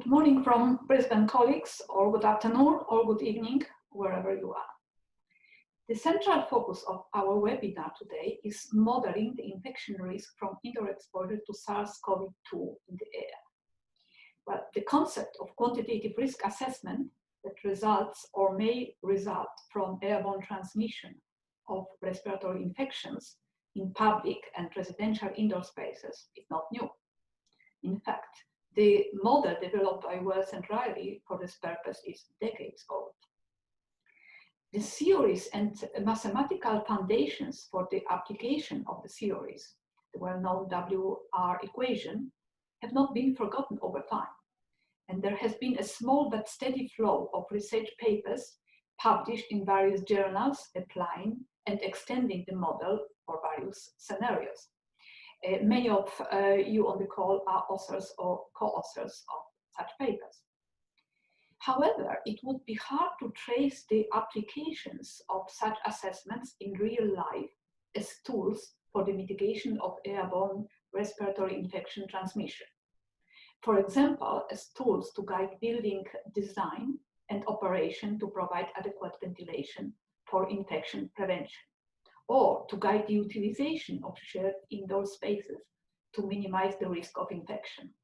morning from Brisbane colleagues, or good afternoon, or good evening, wherever you are. The central focus of our webinar today is modeling the infection risk from indoor exposure to SARS-CoV-2 in the air. Well, the concept of quantitative risk assessment that results or may result from airborne transmission of respiratory infections in public and residential indoor spaces is not new. In fact, the model developed by Wells and Riley for this purpose is decades old. The theories and mathematical foundations for the application of the theories, the well-known WR equation, have not been forgotten over time. And there has been a small but steady flow of research papers published in various journals applying and extending the model for various scenarios. Many of you on the call are authors or co-authors of such papers. However, it would be hard to trace the applications of such assessments in real life as tools for the mitigation of airborne respiratory infection transmission. For example, as tools to guide building design and operation to provide adequate ventilation for infection prevention, or to guide the utilization of shared indoor spaces to minimize the risk of infection.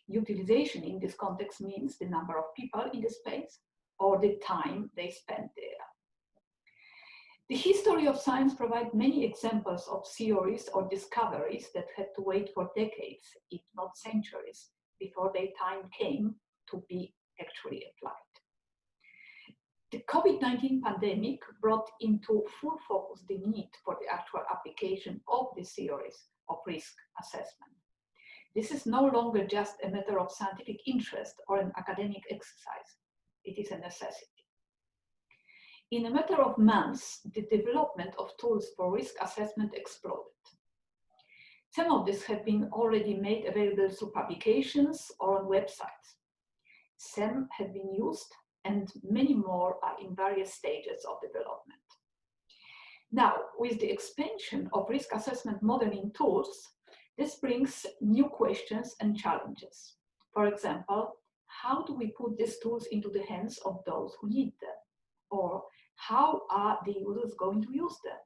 Utilization in this context means the number of people in the space or the time they spend there. The history of science provides many examples of theories or discoveries that had to wait for decades, if not centuries, before their time came to be actually applied. The COVID-19 pandemic brought into full focus the need for the actual application of the theories of risk assessment. This is no longer just a matter of scientific interest or an academic exercise. It is a necessity. In a matter of months, the development of tools for risk assessment exploded. Some of these have been already made available through publications or on websites. Some have been used, and many more are in various stages of development. Now, with the expansion of risk assessment modeling tools, this brings new questions and challenges. For example, how do we put these tools into the hands of those who need them? Or how are the users going to use them?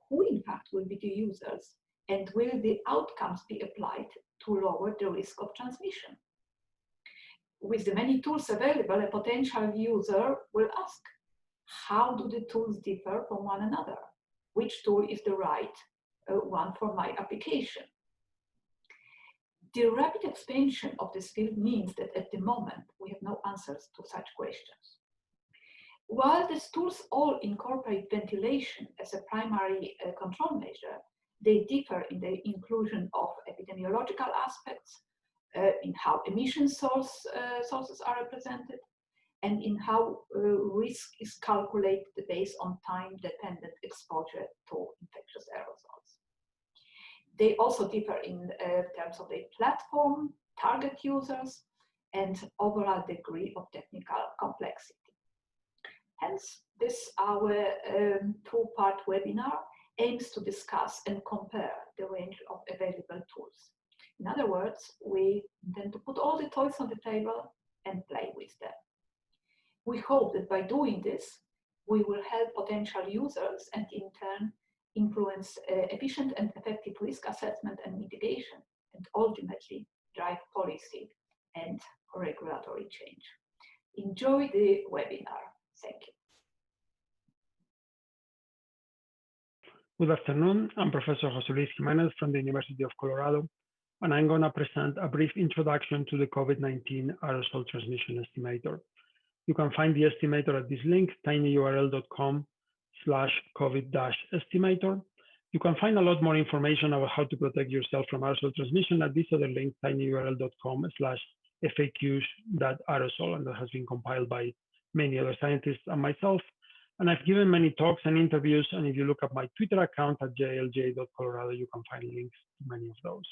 Who in fact will be the users? And will the outcomes be applied to lower the risk of transmission? With the many tools available, a potential user will ask, how do the tools differ from one another? Which tool is the right one for my application? The rapid expansion of this field means that at the moment, we have no answers to such questions. While these tools all incorporate ventilation as a primary control measure, they differ in the inclusion of epidemiological aspects, in how emission sources are represented, and in how risk is calculated based on time-dependent exposure to infectious aerosols. They also differ in terms of their platform, target users, and overall degree of technical complexity. Hence, this our two-part webinar aims to discuss and compare the range of available tools. In other words, we intend to put all the toys on the table and play with them. We hope that by doing this, we will help potential users and in turn influence efficient and effective risk assessment and mitigation, and ultimately drive policy and regulatory change. Enjoy the webinar. Thank you. Good afternoon. I'm Professor José Luis Jiménez from the University of Colorado, and I'm going to present a brief introduction to the COVID-19 aerosol transmission estimator. You can find the estimator at this link, tinyurl.com/COVID-estimator. You can find a lot more information about how to protect yourself from aerosol transmission at this other link, tinyurl.com/FAQs.aerosol, and that has been compiled by many other scientists and myself. And I've given many talks and interviews, and if you look at my Twitter account at jlj.colorado, you can find links to many of those.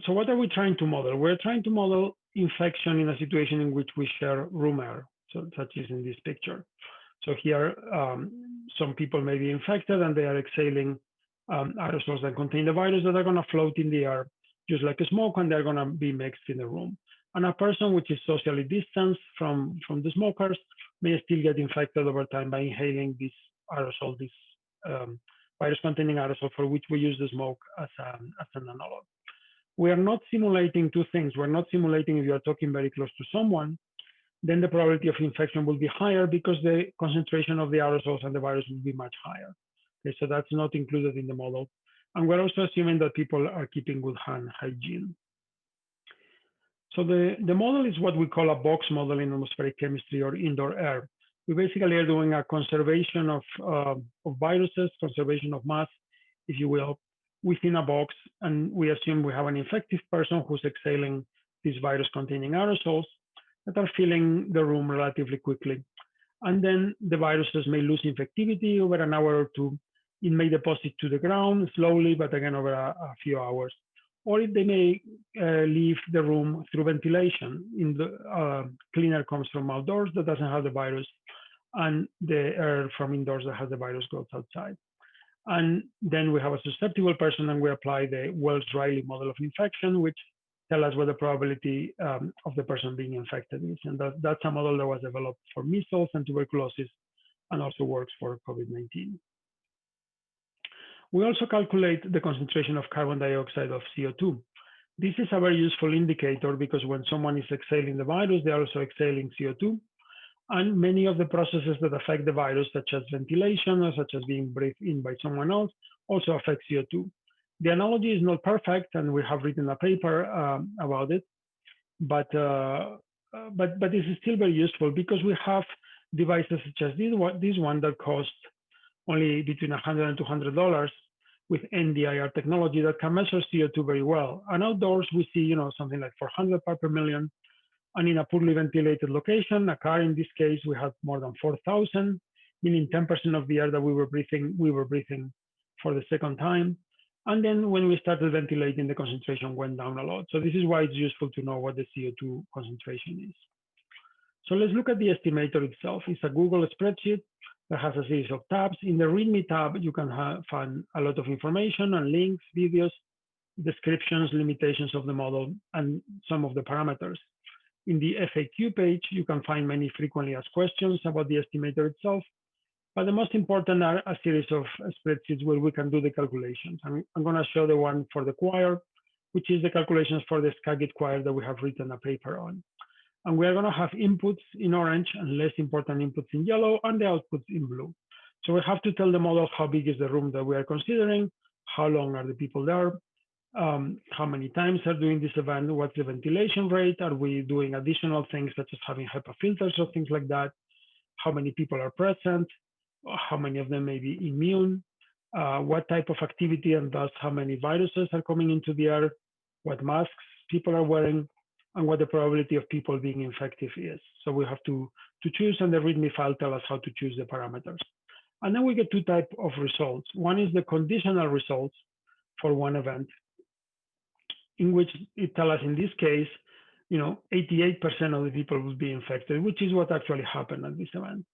So what are we trying to model? We're trying to model infection in a situation in which we share room air, such as in this picture. So here, some people may be infected and they are exhaling aerosols that contain the virus that are going to float in the air just like a smoke, and they're going to be mixed in the room. And a person which is socially distanced from the smokers may still get infected over time by inhaling this aerosol, this virus-containing aerosol, for which we use the smoke as an analog. We are not simulating two things. We're not simulating if you are talking very close to someone, then the probability of infection will be higher because the concentration of the aerosols and the virus will be much higher. Okay, so that's not included in the model. And we're also assuming that people are keeping good hand hygiene. So the model is what we call a box model in atmospheric chemistry or indoor air. We basically are doing a conservation of viruses, conservation of mass, if you will, within a box. And we assume we have an infected person who's exhaling these virus-containing aerosols that are filling the room relatively quickly. And then the viruses may lose infectivity over an hour or two. It may deposit to the ground slowly, but again, over a few hours. Or if they may leave the room through ventilation. In the cleaner comes from outdoors that doesn't have the virus, and the air from indoors that has the virus goes outside. And then we have a susceptible person, and we apply the Wells-Riley model of infection, which tell us what the probability of the person being infected is. And that's a model that was developed for measles and tuberculosis and also works for COVID-19. We also calculate the concentration of carbon dioxide of CO2. This is a very useful indicator because when someone is exhaling the virus, they're also exhaling CO2. And many of the processes that affect the virus, such as ventilation or such as being breathed in by someone else, also affect CO2. The analogy is not perfect, and we have written a paper about it, but this is still very useful because we have devices such as this one that cost only between $100 and $200 with NDIR technology that can measure CO2 very well. And outdoors, we see something like 400 parts per million. And in a poorly ventilated location, a car in this case, we had more than 4,000, meaning 10% of the air that we were breathing for the second time. And then when we started ventilating, the concentration went down a lot. So this is why it's useful to know what the CO2 concentration is. So let's look at the estimator itself. It's a Google spreadsheet that has a series of tabs. In the README tab, you can find a lot of information and links, videos, descriptions, limitations of the model, and some of the parameters. In the FAQ page, you can find many frequently asked questions about the estimator itself. But the most important are a series of spreadsheets where we can do the calculations. I'm going to show the one for the choir, which is the calculations for the Skagit choir that we have written a paper on. And we are going to have inputs in orange and less important inputs in yellow and the outputs in blue. So we have to tell the model how big is the room that we are considering, how long are the people there, how many times are doing this event, what's the ventilation rate, are we doing additional things such as having HEPA filters or things like that, how many people are present, how many of them may be immune, what type of activity and thus how many viruses are coming into the air, what masks people are wearing, and what the probability of people being infective is. So we have to choose, and the README file tells us how to choose the parameters. And then we get two types of results. One is the conditional results for one event, in which it tells us in this case, 88% of the people will be infected, which is what actually happened at this event.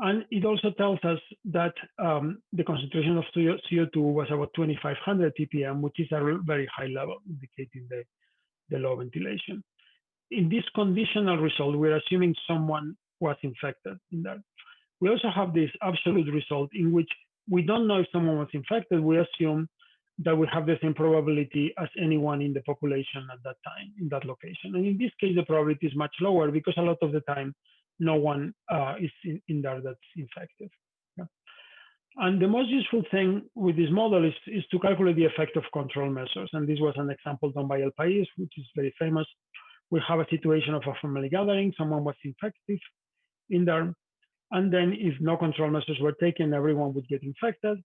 And it also tells us that the concentration of CO2 was about 2,500 ppm, which is a very high level, indicating the low ventilation. In this conditional result, we're assuming someone was infected in that. We also have this absolute result in which we don't know if someone was infected. We assume that we have the same probability as anyone in the population at that time, in that location. And in this case, the probability is much lower because a lot of the time, no one is in there that's infected. Yeah. And the most useful thing with this model is to calculate the effect of control measures. And this was an example done by El País, which is very famous. We have a situation of a family gathering, someone was infected in there. And then if no control measures were taken, everyone would get infected.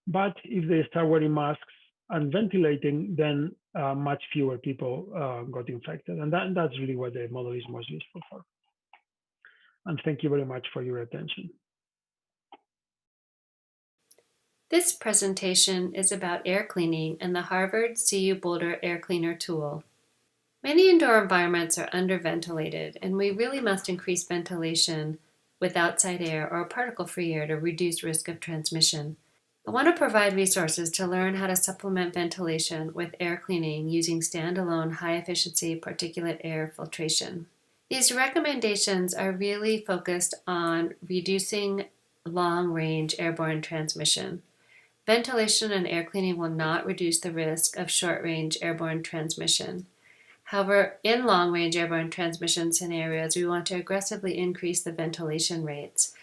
But if they start wearing masks and ventilating, then much fewer people got infected. And that's really what the model is most useful for. And thank you very much for your attention. This presentation is about air cleaning and the Harvard CU Boulder Air Cleaner tool. Many indoor environments are underventilated, and we really must increase ventilation with outside air or particle-free air to reduce risk of transmission. I want to provide resources to learn how to supplement ventilation with air cleaning using standalone high-efficiency particulate air filtration. These recommendations are really focused on reducing long-range airborne transmission. Ventilation and air cleaning will not reduce the risk of short-range airborne transmission. However, in long-range airborne transmission scenarios, we want to aggressively increase the ventilation rates.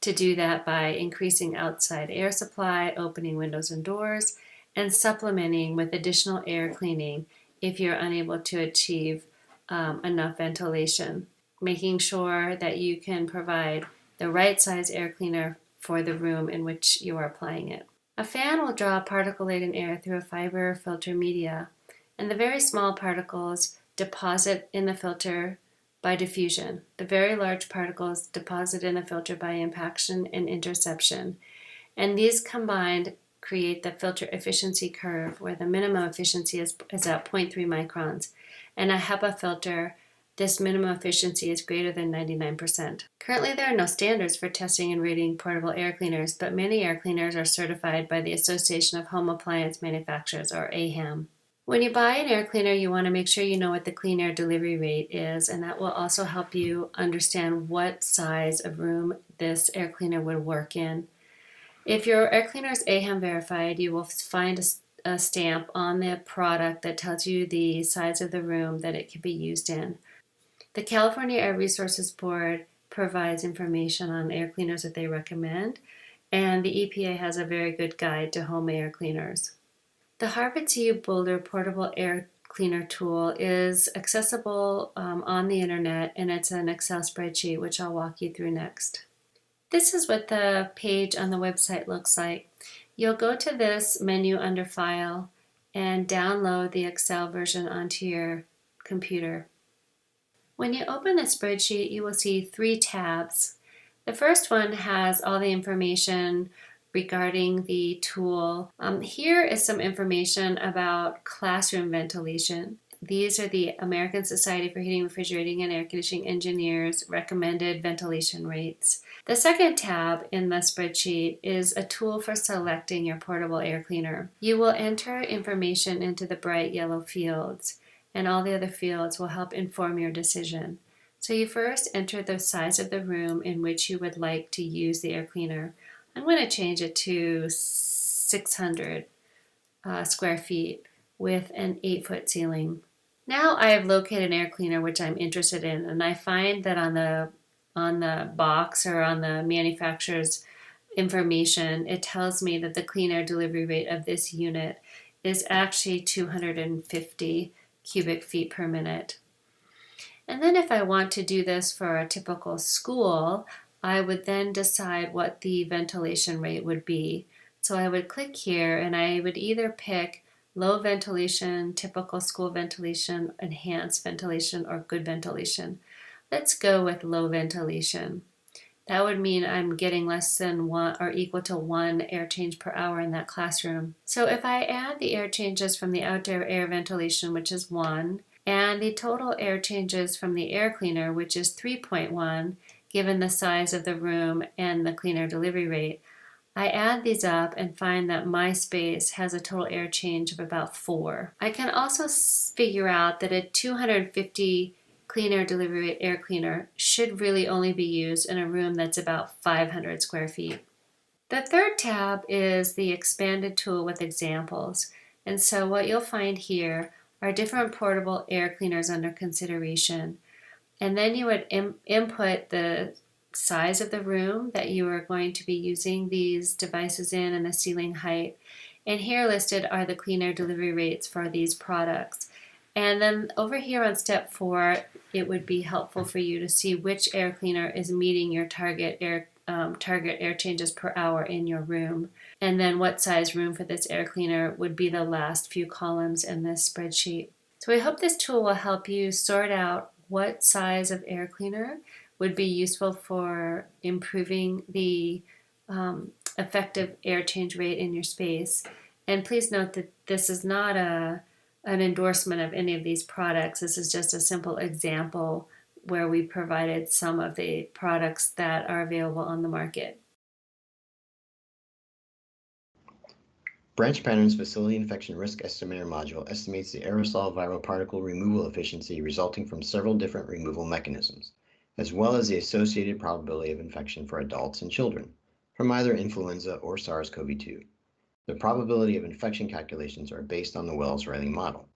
To do that by increasing outside air supply, opening windows and doors, and supplementing with additional air cleaning if you're unable to achieve enough ventilation, making sure that you can provide the right size air cleaner for the room in which you are applying it. A fan will draw particle-laden air through a fiber filter media, and the very small particles deposit in the filter by diffusion. The very large particles deposit in the filter by impaction and interception, and these combined create the filter efficiency curve where the minimum efficiency is at 0.3 microns, and a HEPA filter, this minimum efficiency is greater than 99%. Currently, there are no standards for testing and rating portable air cleaners, but many air cleaners are certified by the Association of Home Appliance Manufacturers, or AHAM. When you buy an air cleaner, you want to make sure you know what the clean air delivery rate is, and that will also help you understand what size of room this air cleaner would work in. If your air cleaner is AHAM verified, you will find a stamp on the product that tells you the size of the room that it can be used in. The California Air Resources Board provides information on air cleaners that they recommend, and the EPA has a very good guide to home air cleaners. The Harvard CU Boulder Portable Air Cleaner tool is accessible on the internet, and it's an Excel spreadsheet, which I'll walk you through next. This is what the page on the website looks like. You'll go to this menu under File and download the Excel version onto your computer. When you open the spreadsheet, you will see 3 tabs. The first one has all the information regarding the tool. Here is some information about classroom ventilation. These are the American Society for Heating, Refrigerating, and Air Conditioning Engineers recommended ventilation rates. The second tab in the spreadsheet is a tool for selecting your portable air cleaner. You will enter information into the bright yellow fields, and all the other fields will help inform your decision. So you first enter the size of the room in which you would like to use the air cleaner. I'm going to change it to 600 square feet with an 8-foot ceiling. Now I have located an air cleaner which I'm interested in, and I find that on the box or on the manufacturer's information, it tells me that the clean air delivery rate of this unit is actually 250 cubic feet per minute. And then if I want to do this for a typical school, I would then decide what the ventilation rate would be. So I would click here and I would either pick low ventilation, typical school ventilation, enhanced ventilation, or good ventilation. Let's go with low ventilation. That would mean I'm getting less than 1 or equal to 1 air change per hour in that classroom. So if I add the air changes from the outdoor air ventilation, which is 1, and the total air changes from the air cleaner, which is 3.1, given the size of the room and the clean air delivery rate, I add these up and find that my space has a total air change of about 4. I can also figure out that a 250 clean air delivery rate air cleaner should really only be used in a room that's about 500 square feet. The third tab is the expanded tool with examples. And so what you'll find here are different portable air cleaners under consideration. And then you would input the size of the room that you are going to be using these devices in and the ceiling height. And here listed are the clean air delivery rates for these products. And then over here on step 4, it would be helpful for you to see which air cleaner is meeting your target air changes per hour in your room. And then what size room for this air cleaner would be the last few columns in this spreadsheet. So I hope this tool will help you sort out what size of air cleaner would be useful for improving the effective air change rate in your space. And please note that this is not an endorsement of any of these products. This is just a simple example where we provided some of the products that are available on the market. Branch Patterns Facility Infection Risk Estimator module estimates the aerosol viral particle removal efficiency resulting from several different removal mechanisms, as well as the associated probability of infection for adults and children from either influenza or SARS-CoV-2. The probability of infection calculations are based on the Wells-Reilly model.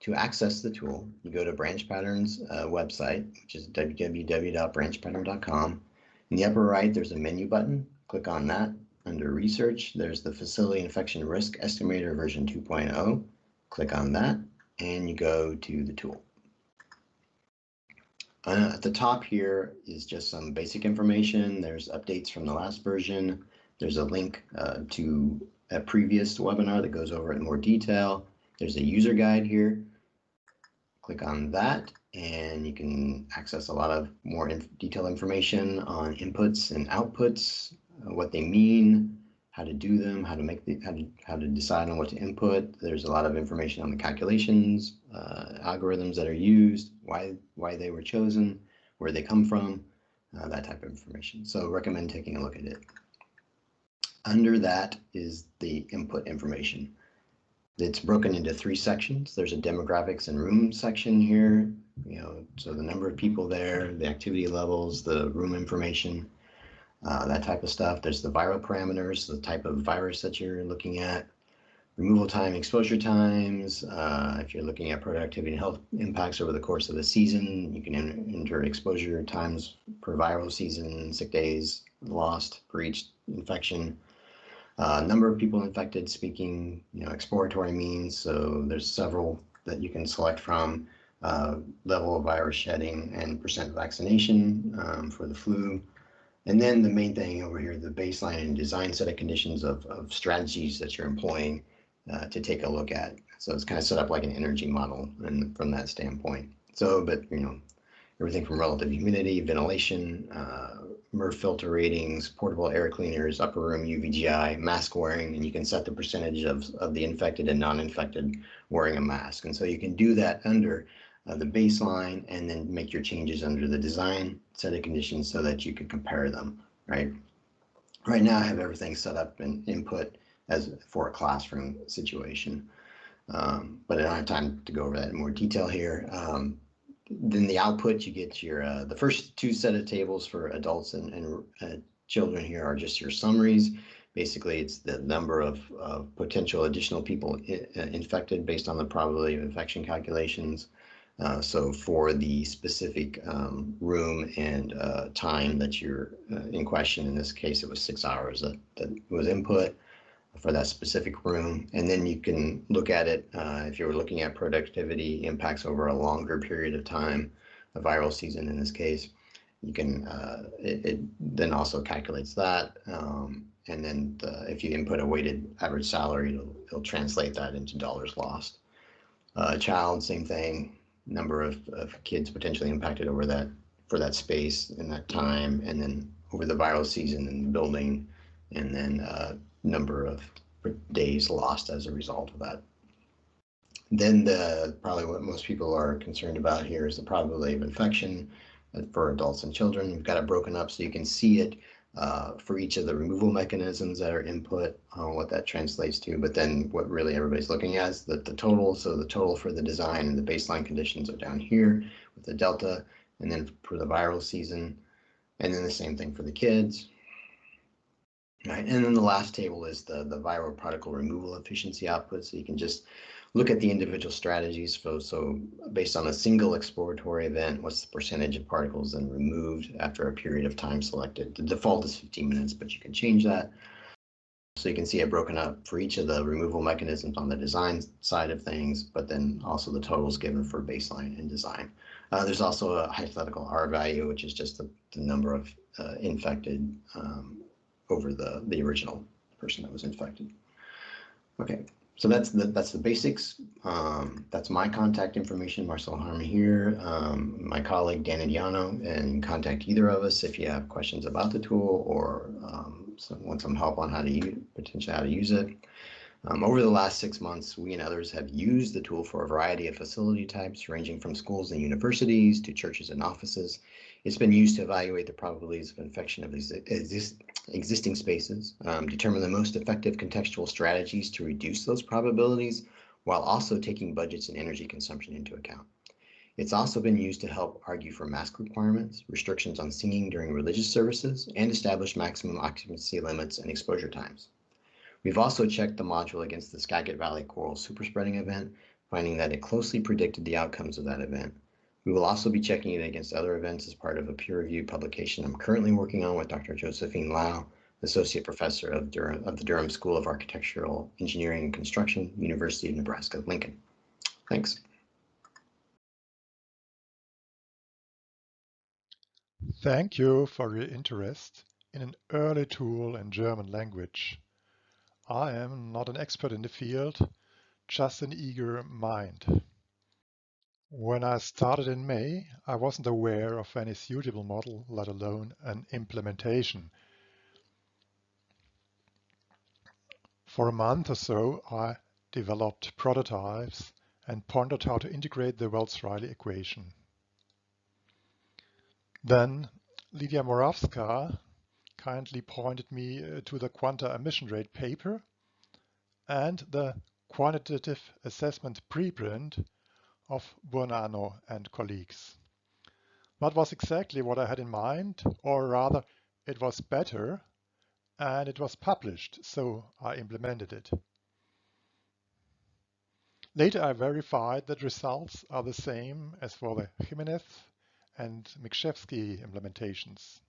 To access the tool, you go to Branch Patterns website, which is www.branchpattern.com. In the upper right, there's a menu button. Click on that. Under Research, there's the Facility Infection Risk Estimator version 2.0. Click on that, and you go to the tool. At the top here is just some basic information. There's updates from the last version. There's a link to a previous webinar that goes over it in more detail. There's a user guide here. Click on that, and you can access a lot of more detailed information on inputs and outputs, what they mean, how to do them, how to decide on what to input. There's a lot of information on the calculations, algorithms that are used, why they were chosen, where they come from, that type of information. So recommend taking a look at it. Under that is the input information. It's broken into 3 sections. There's a demographics and room section here, so the number of people there, the activity levels, the room information, that type of stuff. There's the viral parameters, the type of virus that you're looking at, removal time, exposure times. If you're looking at productivity and health impacts over the course of the season, you can enter exposure times per viral season, sick days lost for each infection. Number of people infected, speaking, exploratory means. So there's several that you can select from. Level of virus shedding and percent vaccination for the flu. And then the main thing over here, the baseline and design set of conditions of strategies that you're employing to take a look at. So it's kind of set up like an energy model and from that standpoint. So, but everything from relative humidity, ventilation, MERV filter ratings, portable air cleaners, upper room UVGI, mask wearing, and you can set the percentage of the infected and non-infected wearing a mask. And so you can do that under the baseline and then make your changes under the design set of conditions so that you can compare them, right? Right now I have everything set up and input as for a classroom situation, but I don't have time to go over that in more detail here. Then the output, you get your the first 2 set of tables for adults and children here are just your summaries. Basically, it's the number of potential additional people infected based on the probability of infection calculations. So for the specific room and time that you're in question, in this case, it was 6 hours that was input for that specific room. And then you can look at it if you were looking at productivity impacts over a longer period of time, a viral season in this case, you can, it then also calculates that. And then if you input a weighted average salary, it'll translate that into dollars lost. Child, same thing, number of kids potentially impacted over that, for that space in that time, and then over the viral season in the building, and then number of days lost as a result of that. Then probably what most people are concerned about here is the probability of infection for adults and children. We've got it broken up so you can see it for each of the removal mechanisms that are input, what that translates to. But then what really everybody's looking at is the total. So the total for the design and the baseline conditions are down here with the delta, and then for the viral season, and then the same thing for the kids. Right, and then the last table is the viral particle removal efficiency output. So you can just look at the individual strategies. So based on a single exploratory event, what's the percentage of particles then removed after a period of time selected? The default is 15 minutes, but you can change that. So you can see it broken up for each of the removal mechanisms on the design side of things, but then also the totals given for baseline and design. There's also a hypothetical R value, which is just the number of infected over the original person that was infected. Okay, so that's the basics. That's my contact information, Marcel Harmon here, my colleague Dan Indiano, and contact either of us if you have questions about the tool or want some help on potentially how to use it. Over the last 6 months, we and others have used the tool for a variety of facility types, ranging from schools and universities to churches and offices. It's been used to evaluate the probabilities of infection of existing spaces, determine the most effective contextual strategies to reduce those probabilities, while also taking budgets and energy consumption into account. It's also been used to help argue for mask requirements, restrictions on singing during religious services, and establish maximum occupancy limits and exposure times. We've also checked the module against the Skagit Valley coral superspreading event, finding that it closely predicted the outcomes of that event. We will also be checking it against other events as part of a peer-reviewed publication I'm currently working on with Dr. Josephine Lau, Associate Professor of the Durham School of Architectural Engineering and Construction, University of Nebraska-Lincoln. Thanks. Thank you for your interest in an early tool in German language. I am not an expert in the field, just an eager mind. When I started in May, I wasn't aware of any suitable model, let alone an implementation. For a month or so, I developed prototypes and pondered how to integrate the Wells-Riley equation. Then Lydia Moravska kindly pointed me to the Quanta emission rate paper and the quantitative assessment preprint of Buonanno and colleagues. That was exactly what I had in mind, or rather, it was better, and it was published, so I implemented it. Later I verified that results are the same as for the Jimenez and Mikshevsky implementations.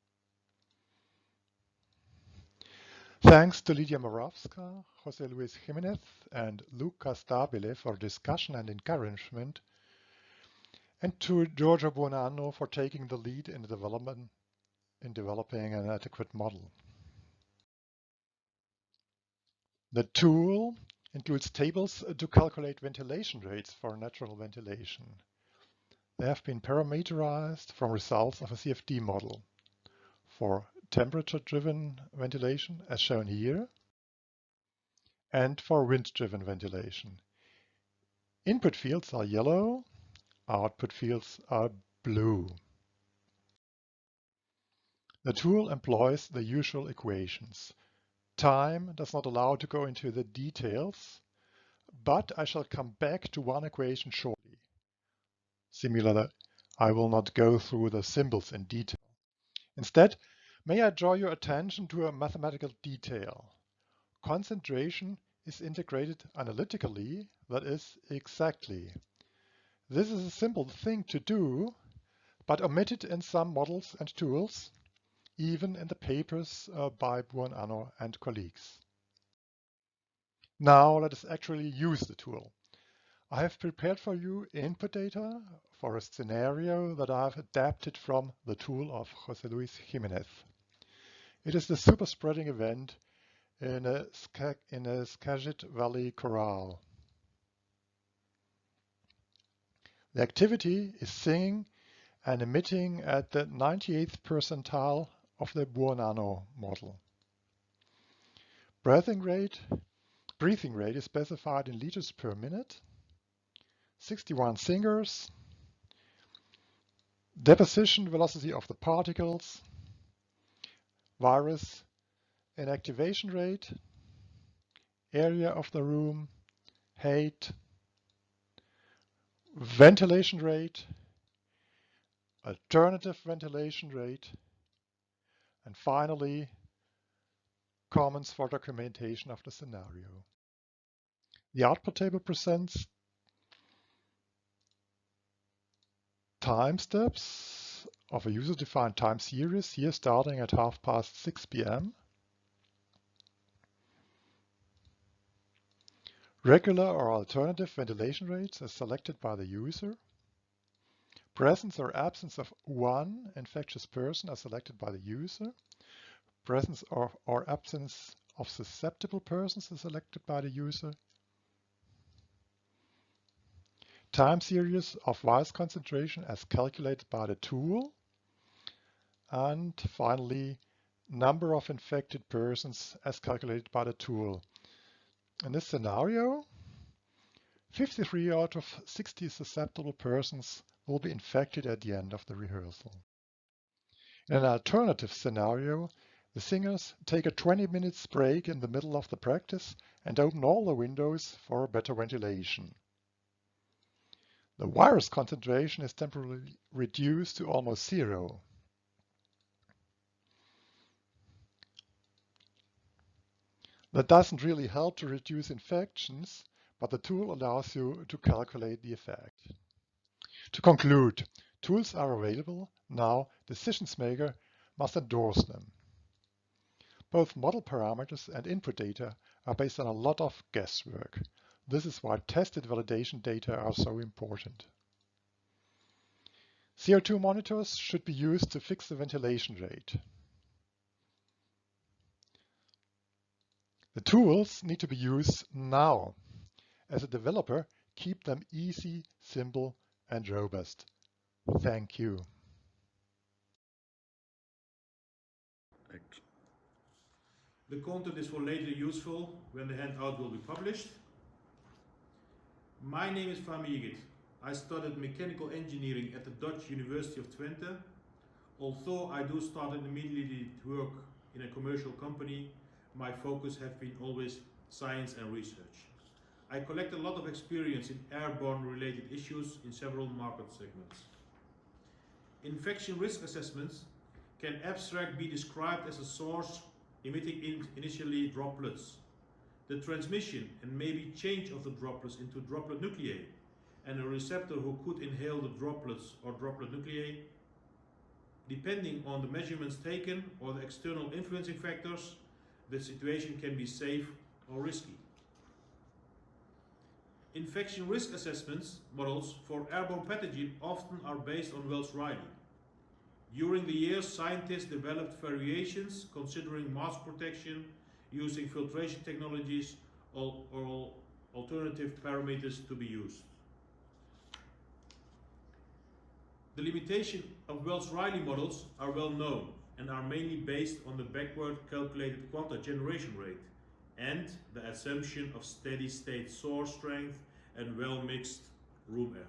Thanks to Lydia Moravska, Jose Luis Jimenez, and Luca Stabile for discussion and encouragement, and to Giorgio Buonanno for taking the lead in developing an adequate model. The tool includes tables to calculate ventilation rates for natural ventilation. They have been parameterized from results of a CFD model for temperature-driven ventilation, as shown here, and for wind-driven ventilation. Input fields are yellow, output fields are blue. The tool employs the usual equations. Time does not allow to go into the details, but I shall come back to one equation shortly. Similarly, I will not go through the symbols in detail. Instead, may I draw your attention to a mathematical detail. Concentration is integrated analytically, that is, exactly. This is a simple thing to do, but omitted in some models and tools, even in the papers by Buonanno and colleagues. Now let us actually use the tool. I have prepared for you input data for a scenario that I have adapted from the tool of Jose Luis Jimenez. It is the superspreading event in a Skagit Valley corral. The activity is singing and emitting at the 98th percentile of the Buonanno model. Breathing rate is specified in liters per minute. 61 singers. Deposition velocity of the particles. Virus inactivation rate. Area of the room. Height. Ventilation rate. Alternative ventilation rate. And finally, comments for documentation of the scenario. The output table presents time steps of a user-defined time series, here starting at 6:30 p.m. Regular or alternative ventilation rates as selected by the user. Presence or absence of one infectious person as selected by the user. Presence or absence of susceptible persons as selected by the user. Time series of virus concentration as calculated by the tool. And finally, number of infected persons as calculated by the tool. In this scenario, 53 out of 60 susceptible persons will be infected at the end of the rehearsal. In an alternative scenario, the singers take a 20 minutes break in the middle of the practice and open all the windows for better ventilation. The virus concentration is temporarily reduced to almost zero. That doesn't really help to reduce infections, but the tool allows you to calculate the effect. To conclude, tools are available. Now, decision makers must endorse them. Both model parameters and input data are based on a lot of guesswork. This is why tested validation data are so important. CO2 monitors should be used to fix the ventilation rate. The tools need to be used now. As a developer, keep them easy, simple, and robust. Thank you. The content is for later useful when the handout will be published. My name is Fahmi Yigit. I studied mechanical engineering at the Dutch University of Twente. Although I do start immediately to work in a commercial company, my focus has been always science and research. I collect a lot of experience in airborne related issues in several market segments. Infection risk assessments can abstract be described as a source emitting initially droplets, the transmission and maybe change of the droplets into droplet nuclei, and a receptor who could inhale the droplets or droplet nuclei. Depending on the measurements taken or the external influencing factors, the situation can be safe or risky. Infection risk assessments models for airborne pathogen often are based on Wells-Riley. During the years, scientists developed variations considering mask protection, using filtration technologies or alternative parameters to be used. The limitation of Wells-Riley models are well known and are mainly based on the backward calculated quanta generation rate and the assumption of steady state source strength and well mixed room air.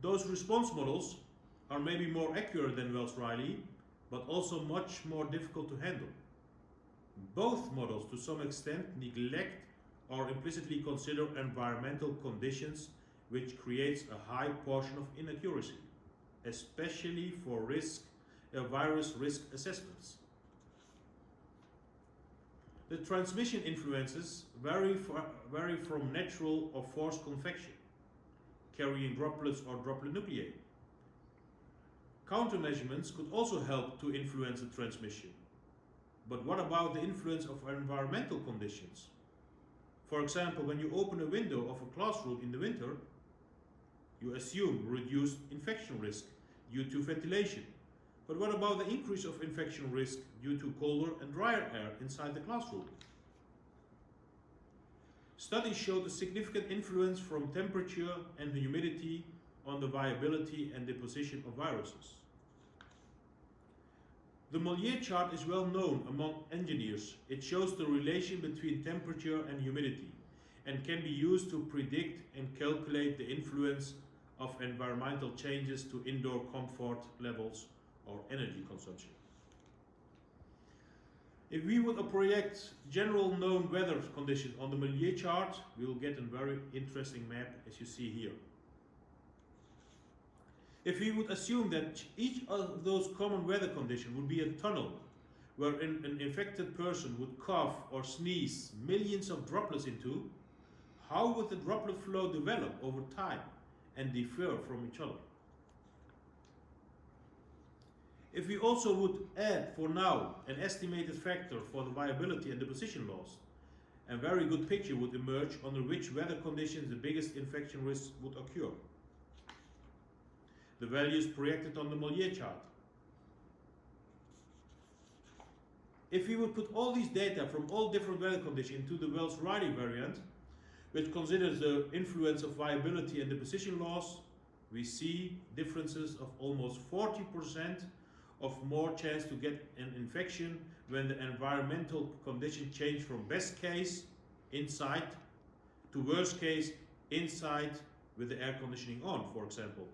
Those response models are maybe more accurate than Wells-Riley, but also much more difficult to handle. Both models to some extent neglect or implicitly consider environmental conditions, which creates a high portion of inaccuracy, especially for virus risk assessments. The transmission influences vary from natural or forced convection, carrying droplets or droplet nuclei. Countermeasurements could also help to influence the transmission. But what about the influence of environmental conditions? For example, when you open a window of a classroom in the winter, you assume reduced infection risk due to ventilation. But what about the increase of infection risk due to colder and drier air inside the classroom? Studies showed a significant influence from temperature and humidity on the viability and deposition of viruses. The Mollier chart is well known among engineers. It shows the relation between temperature and humidity and can be used to predict and calculate the influence of environmental changes to indoor comfort levels or energy consumption. If we would project general known weather conditions on the Mollier chart, we will get a very interesting map as you see here. If we would assume that each of those common weather conditions would be a tunnel where an infected person would cough or sneeze millions of droplets into, how would the droplet flow develop over time and differ from each other? If we also would add for now an estimated factor for the viability and deposition loss, a very good picture would emerge under which weather conditions the biggest infection risks would occur. The values projected on the Mollier chart. If we would put all these data from all different weather conditions into the Wells-Riley variant, which considers the influence of viability and deposition loss, we see differences of almost 40% of more chance to get an infection when the environmental conditions change from best case inside to worst case inside with the air conditioning on, for example.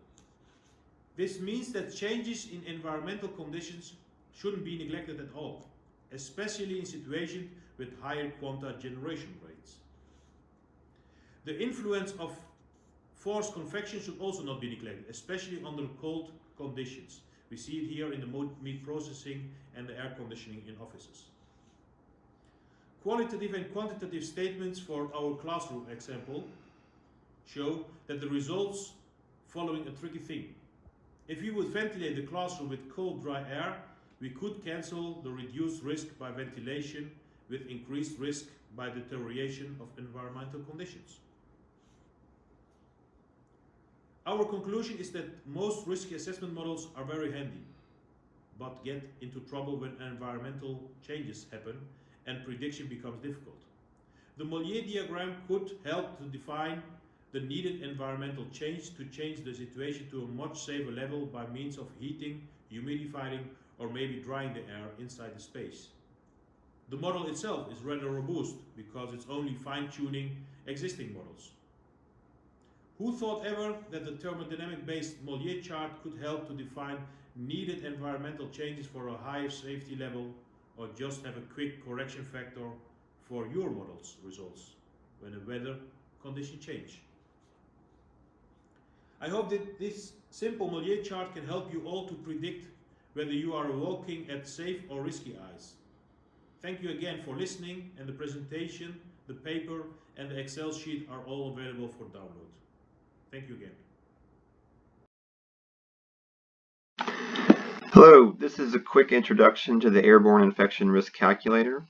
This means that changes in environmental conditions shouldn't be neglected at all, especially in situations with higher quanta generation rates. The influence of forced convection should also not be neglected, especially under cold conditions. We see it here in the meat processing and the air conditioning in offices. Qualitative and quantitative statements for our classroom example show that the results following a tricky thing. If we would ventilate the classroom with cold, dry air, we could cancel the reduced risk by ventilation with increased risk by deterioration of environmental conditions. Our conclusion is that most risky assessment models are very handy, but get into trouble when environmental changes happen and prediction becomes difficult. The Mollier diagram could help to define the needed environmental change to change the situation to a much safer level by means of heating, humidifying, or maybe drying the air inside the space. The model itself is rather robust because it's only fine-tuning existing models. Who thought ever that the thermodynamic-based Mollier chart could help to define needed environmental changes for a higher safety level, or just have a quick correction factor for your model's results when the weather conditions change? I hope that this simple Mollier chart can help you all to predict whether you are walking at safe or risky ice. Thank you again for listening, and the presentation, the paper, and the Excel sheet are all available for download. Thank you again. Hello, this is a quick introduction to the Airborne Infection Risk Calculator,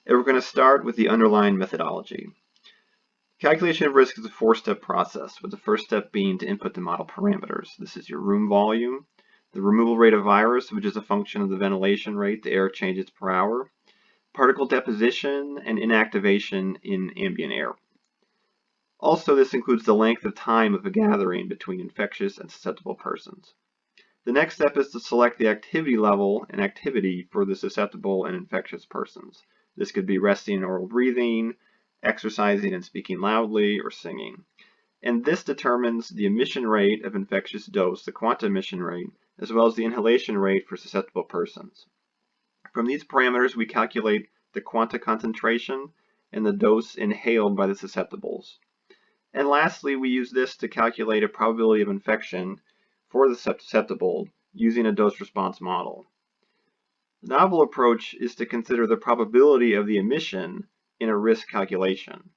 and we're going to start with the underlying methodology. Calculation of risk is a four-step process, with the first step being to input the model parameters. This is your room volume, the removal rate of virus, which is a function of the ventilation rate, the air changes per hour, particle deposition, and inactivation in ambient air. Also, this includes the length of time of a gathering between infectious and susceptible persons. The next step is to select the activity level and activity for the susceptible and infectious persons. This could be resting and oral breathing, exercising and speaking loudly, or singing. And this determines the emission rate of infectious dose, the quanta emission rate, as well as the inhalation rate for susceptible persons. From these parameters, we calculate the quanta concentration and the dose inhaled by the susceptibles. And lastly, we use this to calculate a probability of infection for the susceptible using a dose-response model. The novel approach is to consider the probability of the emission in a risk calculation.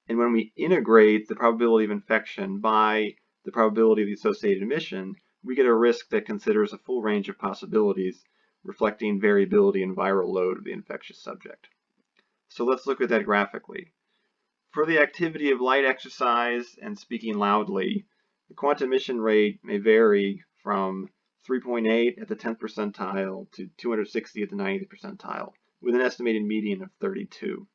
And when we integrate the probability of infection by the probability of the associated emission, we get a risk that considers a full range of possibilities, reflecting variability in viral load of the infectious subject. So let's look at that graphically. For the activity of light exercise and speaking loudly, the quanta emission rate may vary from 3.8 at the 10th percentile to 260 at the 90th percentile, with an estimated median of 32.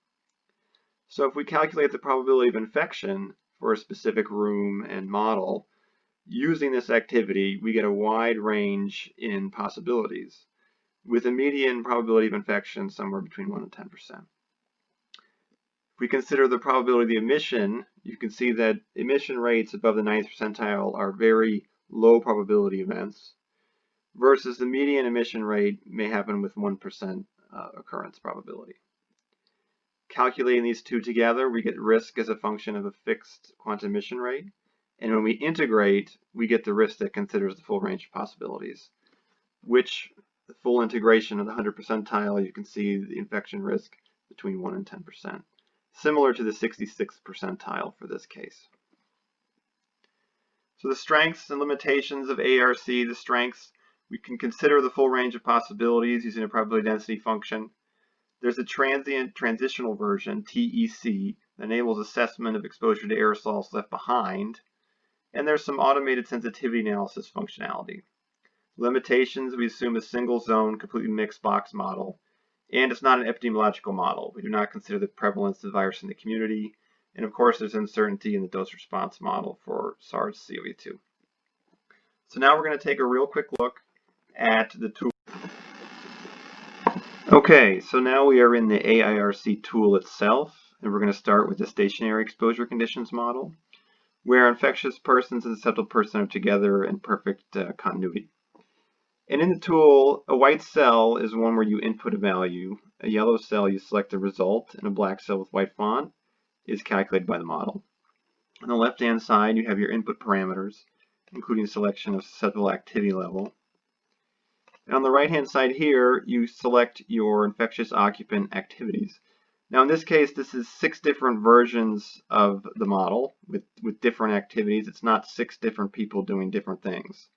So if we calculate the probability of infection for a specific room and model, using this activity, we get a wide range in possibilities, with a median probability of infection somewhere between 1 and 10%. If we consider the probability of the emission, you can see that emission rates above the 90th percentile are very low probability events, versus the median emission rate may happen with 1% occurrence probability. Calculating these two together, we get risk as a function of a fixed quanta emission rate, and when we integrate, we get the risk that considers the full range of possibilities, which the full integration of the 100th percentile, you can see the infection risk between 1 and 10%. Similar to the 66th percentile for this case. So the strengths and limitations of ARC, the strengths, we can consider the full range of possibilities using a probability density function. There's a transient transitional version, TEC, that enables assessment of exposure to aerosols left behind. And there's some automated sensitivity analysis functionality. Limitations, we assume a single zone, completely mixed box model. And it's not an epidemiological model. We do not consider the prevalence of the virus in the community. And of course, there's uncertainty in the dose response model for SARS-CoV-2. So now we're going to take a real quick look at the tool. Okay, so now we are in the AIRC tool itself, and we're going to start with the stationary exposure conditions model, where infectious persons and susceptible persons are together in perfect continuity. And in the tool, a white cell is one where you input a value, a yellow cell you select the result, and a black cell with white font is calculated by the model. On the left-hand side, you have your input parameters, including selection of susceptible activity level. And on the right-hand side here, you select your infectious occupant activities. Now in this case, this is 6 different versions of the model with different activities. It's not 6 different people doing different things.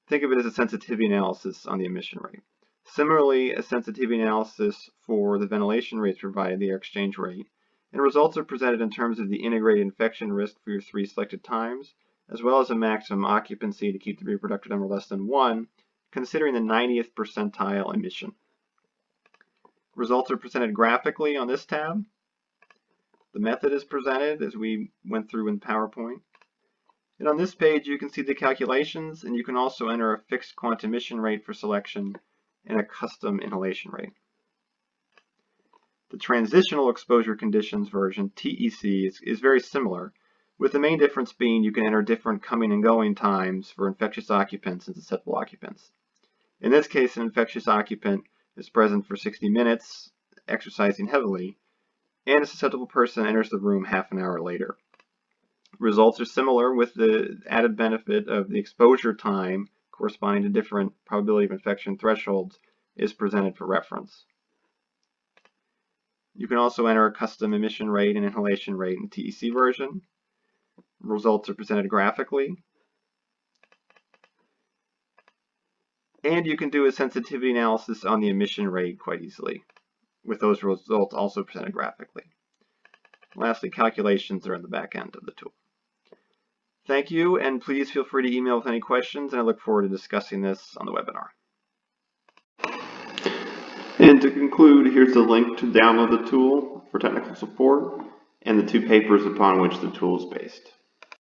Think of it as a sensitivity analysis on the emission rate. Similarly, a sensitivity analysis for the ventilation rates provided, the air exchange rate, and results are presented in terms of the integrated infection risk for your 3 selected times, as well as a maximum occupancy to keep the reproductive number less than 1, considering the 90th percentile emission. Results are presented graphically on this tab. The method is presented as we went through in PowerPoint. And on this page, you can see the calculations, and you can also enter a fixed quantum emission rate for selection and a custom inhalation rate. The transitional exposure conditions version, TEC, is very similar, with the main difference being you can enter different coming and going times for infectious occupants and susceptible occupants. In this case, an infectious occupant is present for 60 minutes, exercising heavily, and a susceptible person enters the room half an hour later. Results are similar, with the added benefit of the exposure time corresponding to different probability of infection thresholds is presented for reference. You can also enter a custom emission rate and inhalation rate in the TEC version. Results are presented graphically. And you can do a sensitivity analysis on the emission rate quite easily, with those results also presented graphically. Lastly, calculations are in the back end of the tool. Thank you, and please feel free to email with any questions, and I look forward to discussing this on the webinar. And to conclude, here's the link to download the tool for technical support and the 2 papers upon which the tool is based.